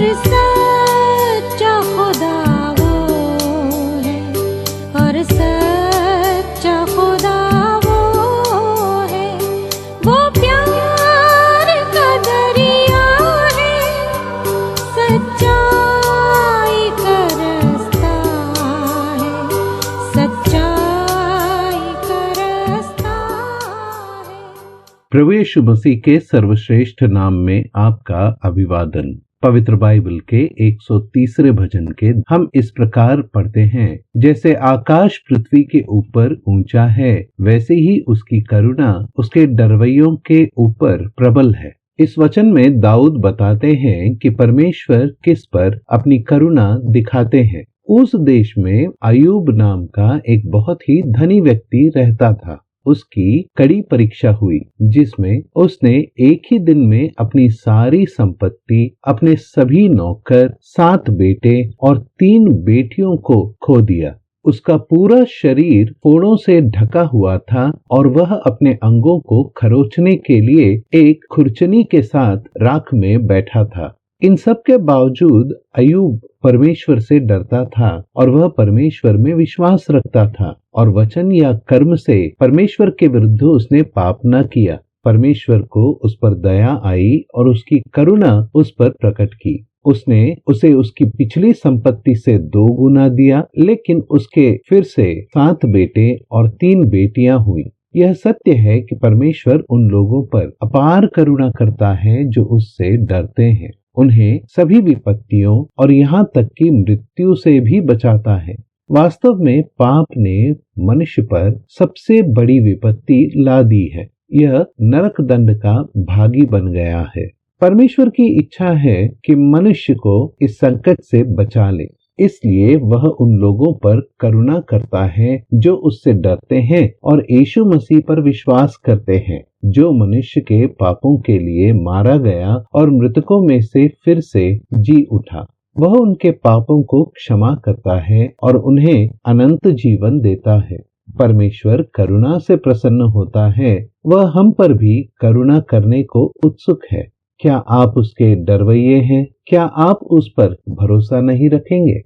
और सच्चा खुदा वो है, और सच्चा खुदा वो है, वो प्यार का दरिया है, सच्चाई का रास्ता है, सच्चाई का रास्ता है। प्रभु यीशु मसीह के सर्वश्रेष्ठ नाम में आपका अभिवादन। पवित्र बाइबल के 130 भजन के हम इस प्रकार पढ़ते हैं, जैसे आकाश पृथ्वी के ऊपर ऊंचा है, वैसे ही उसकी करुणा उसके डरवैयों के ऊपर प्रबल है। इस वचन में दाऊद बताते हैं कि परमेश्वर किस पर अपनी करुणा दिखाते हैं। उस देश में अय्यूब नाम का एक बहुत ही धनी व्यक्ति रहता था। उसकी कड़ी परीक्षा हुई, जिसमें उसने एक ही दिन में अपनी सारी संपत्ति, अपने सभी नौकर, 7 बेटे और 3 बेटियों को खो दिया। उसका पूरा शरीर फोड़ों से ढका हुआ था और वह अपने अंगों को खरोचने के लिए एक खुरचनी के साथ राख में बैठा था। इन सब के बावजूद अय्यूब परमेश्वर से डरता था और वह परमेश्वर में विश्वास रखता था और वचन या कर्म से परमेश्वर के विरुद्ध उसने पाप न किया। परमेश्वर को उस पर दया आई और उसकी करुणा उस पर प्रकट की। उसने उसे उसकी पिछली संपत्ति से 2 गुना दिया, लेकिन उसके फिर से 7 बेटे और 3 बेटियां हुई। यह सत्य है कि परमेश्वर उन लोगों पर अपार करुणा करता है जो उससे डरते हैं। उन्हें सभी विपत्तियों और यहाँ तक कि मृत्यु से भी बचाता है। वास्तव में पाप ने मनुष्य पर सबसे बड़ी विपत्ति ला दी है। यह नरक दंड का भागी बन गया है। परमेश्वर की इच्छा है कि मनुष्य को इस संकट से बचा ले, इसलिए वह उन लोगों पर करुणा करता है जो उससे डरते हैं और यीशु मसीह पर विश्वास करते हैं, जो मनुष्य के पापों के लिए मारा गया और मृतकों में से फिर से जी उठा। वह उनके पापों को क्षमा करता है और उन्हें अनंत जीवन देता है। परमेश्वर करुणा से प्रसन्न होता है। वह हम पर भी करुणा करने को उत्सुक है। क्या आप उसके डरवैये हैं? क्या आप उस पर भरोसा नहीं रखेंगे?